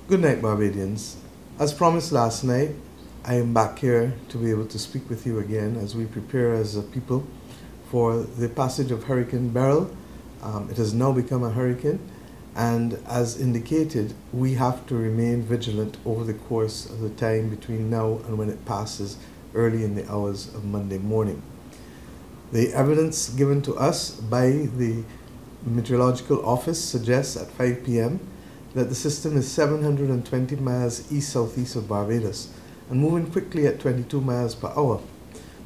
Good night, Barbadians. As promised last night, I am back here to be able to speak with you again as we prepare as a people for the passage of Hurricane Beryl. It has now become a hurricane, and as indicated, we have to remain vigilant over the course of the time between now and when it passes early in the hours of Monday morning. The evidence given to us by the Meteorological Office suggests at 5 p.m. that the system is 720 miles east-southeast of Barbados and moving quickly at 22 miles per hour.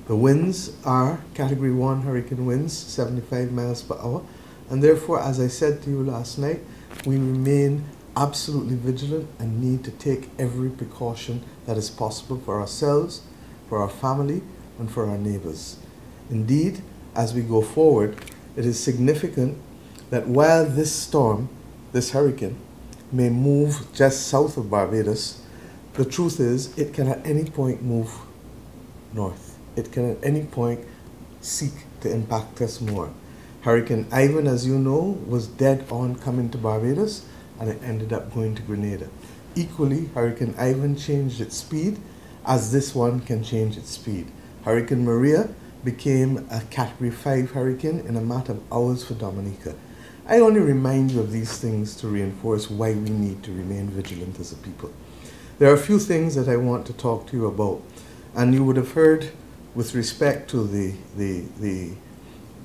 The winds are Category 1 hurricane winds, 75 miles per hour, and therefore, as I said to you last night, we remain absolutely vigilant and need to take every precaution that is possible for ourselves, for our family, and for our neighbors. Indeed, as we go forward, it is significant that while this storm, this hurricane, may move just south of Barbados, the truth is it can at any point move north. It can at any point seek to impact us more. Hurricane Ivan, as you know, was dead on coming to Barbados, and it ended up going to Grenada. Equally, Hurricane Ivan changed its speed as this one can change its speed. Hurricane Maria became a Category 5 hurricane in a matter of hours for Dominica. I only remind you of these things to reinforce why we need to remain vigilant as a people. There are a few things that I want to talk to you about, and you would have heard with respect to the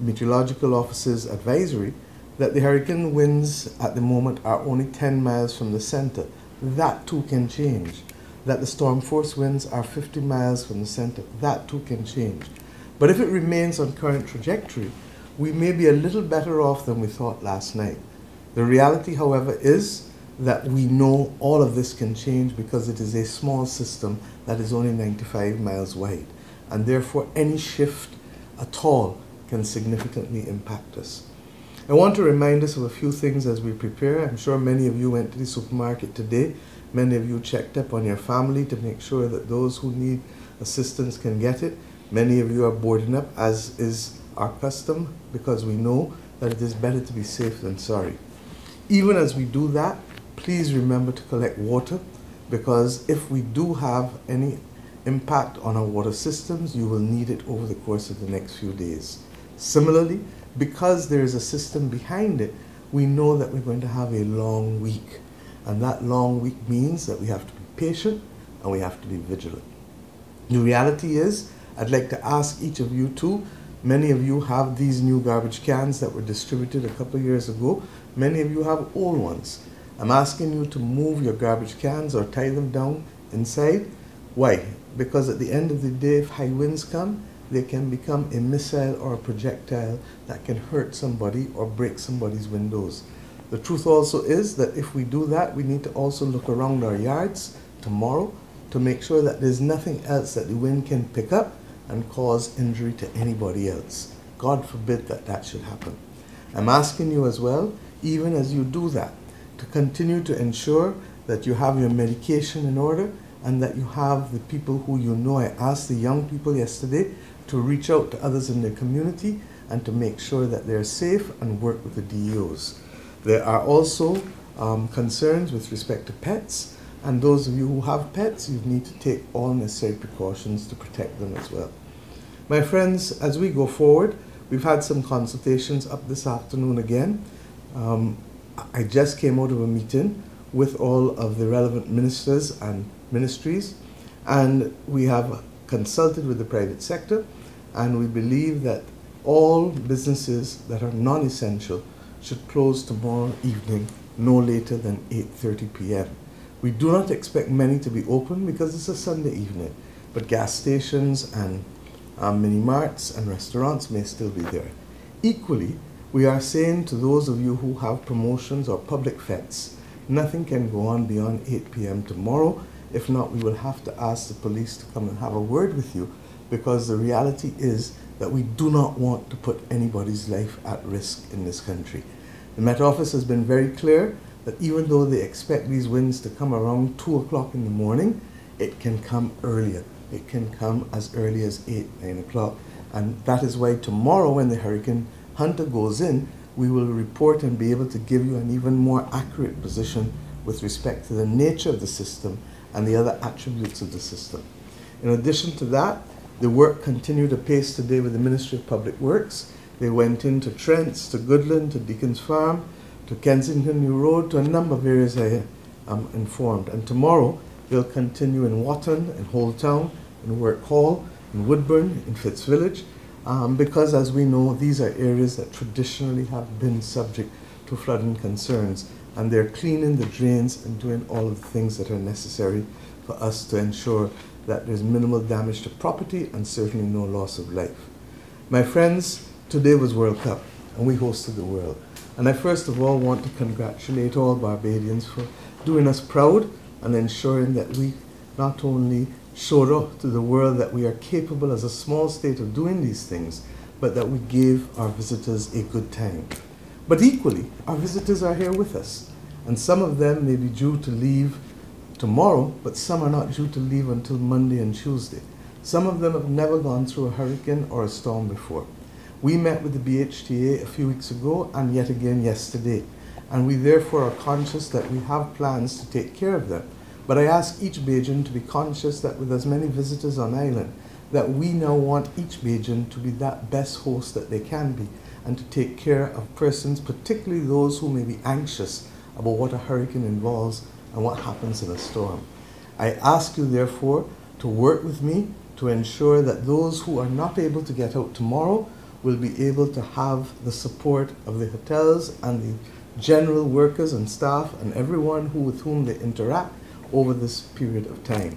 Meteorological Office's advisory that the hurricane winds at the moment are only 10 miles from the center. That too can change. That the storm force winds are 50 miles from the center. That too can change. But if it remains on current trajectory, we may be a little better off than we thought last night. The reality, however, is that we know all of this can change because it is a small system that is only 95 miles wide, and therefore any shift at all can significantly impact us. I want to remind us of a few things as we prepare. I'm sure many of you went to the supermarket today. Many of you checked up on your family to make sure that those who need assistance can get it. Many of you are boarding up, as is our custom, because we know that it is better to be safe than sorry. Even as we do that, please remember to collect water, because if we do have any impact on our water systems, you will need it over the course of the next few days. Similarly, because there is a system behind it, we know that we're going to have a long week, and that long week means that we have to be patient and we have to be vigilant. The reality is, I'd like to ask each of you too. Many of you have these new garbage cans that were distributed a couple of years ago. Many of you have old ones. I'm asking you to move your garbage cans or tie them down inside. Why? Because at the end of the day, if high winds come, they can become a missile or a projectile that can hurt somebody or break somebody's windows. The truth also is that if we do that, we need to also look around our yards tomorrow to make sure that there's nothing else that the wind can pick up and cause injury to anybody else. God forbid that that should happen. I'm asking you as well, even as you do that, to continue to ensure that you have your medication in order and that you have the people who you know. I asked the young people yesterday to reach out to others in their community and to make sure that they're safe and work with the DEOs. There are also concerns with respect to pets, and those of you who have pets, you need to take all necessary precautions to protect them as well. My friends, as we go forward, we've had some consultations up this afternoon again. I just came out of a meeting with all of the relevant ministers and ministries, and we have consulted with the private sector, and we believe that all businesses that are non-essential should close tomorrow evening no later than 8:30 p.m. We do not expect many to be open because it's a Sunday evening, but gas stations and mini-marts and restaurants may still be there. Equally, we are saying to those of you who have promotions or public fetes, nothing can go on beyond 8 p.m. tomorrow. If not, we will have to ask the police to come and have a word with you, because the reality is that we do not want to put anybody's life at risk in this country. The Met Office has been very clear that even though they expect these winds to come around 2 o'clock in the morning, it can come earlier. It can come as early as 8, 9 o'clock. And that is why tomorrow, when the Hurricane Hunter goes in, we will report and be able to give you an even more accurate position with respect to the nature of the system and the other attributes of the system. In addition to that, the work continued apace today with the Ministry of Public Works. They went into Trents, to Goodland, to Deacon's Farm, to Kensington New Road, to a number of areas I am informed. And tomorrow, they'll continue in Wotton, in Holt Town, in Work Hall, in Woodburn, in Fitzvillage, because as we know, these are areas that traditionally have been subject to flooding concerns, and they're cleaning the drains and doing all of the things that are necessary for us to ensure that there's minimal damage to property and certainly no loss of life. My friends, today was World Cup, and we hosted the world. And I first of all want to congratulate all Barbadians for doing us proud and ensuring that we not only showed up to the world that we are capable as a small state of doing these things, but that we gave our visitors a good time. But equally, our visitors are here with us, and some of them may be due to leave tomorrow, but some are not due to leave until Monday and Tuesday. Some of them have never gone through a hurricane or a storm before. We met with the BHTA a few weeks ago and yet again yesterday, and we therefore are conscious that we have plans to take care of them. But I ask each Bajan to be conscious that with as many visitors on island, that we now want each Bajan to be that best host that they can be, and to take care of persons, particularly those who may be anxious about what a hurricane involves and what happens in a storm. I ask you therefore to work with me to ensure that those who are not able to get out tomorrow will be able to have the support of the hotels and the general workers and staff and everyone with whom they interact over this period of time.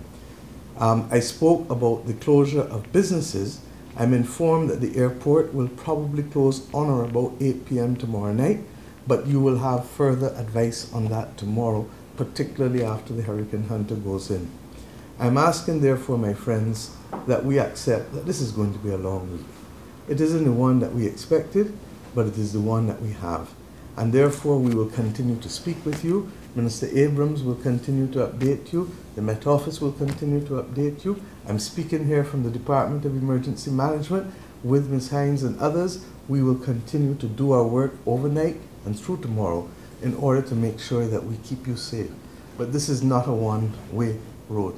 I spoke about the closure of businesses. I'm informed that the airport will probably close on or about 8 p.m. tomorrow night, but you will have further advice on that tomorrow, particularly after the Hurricane Hunter goes in. I'm asking therefore, my friends, that we accept that this is going to be a long week. It isn't the one that we expected, but it is the one that we have. And therefore we will continue to speak with you. Minister Abrams will continue to update you. The Met Office will continue to update you. I'm speaking here from the Department of Emergency Management with Ms. Hines and others. We will continue to do our work overnight and through tomorrow in order to make sure that we keep you safe. But this is not a one-way road.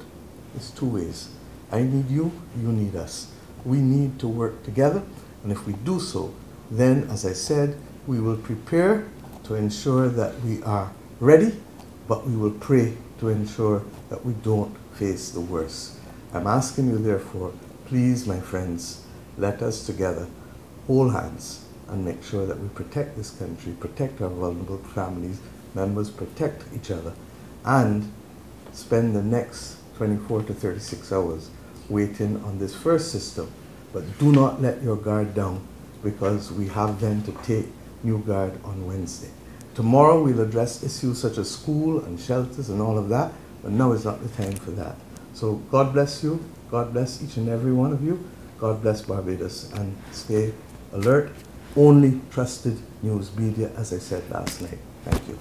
It's two ways. I need you, you need us. We need to work together, and if we do so, then, as I said, we will prepare to ensure that we are ready, but we will pray to ensure that we don't face the worst. I'm asking you, therefore, please, my friends, let us together hold hands and make sure that we protect this country, protect our vulnerable families, members, protect each other, and spend the next 24 to 36 hours waiting on this first system. But do not let your guard down, because we have then to take new guard on Wednesday. Tomorrow we'll address issues such as school and shelters and all of that, but now is not the time for that. So God bless you, God bless each and every one of you, God bless Barbados, and stay alert. Only trusted news media, as I said last night. Thank you.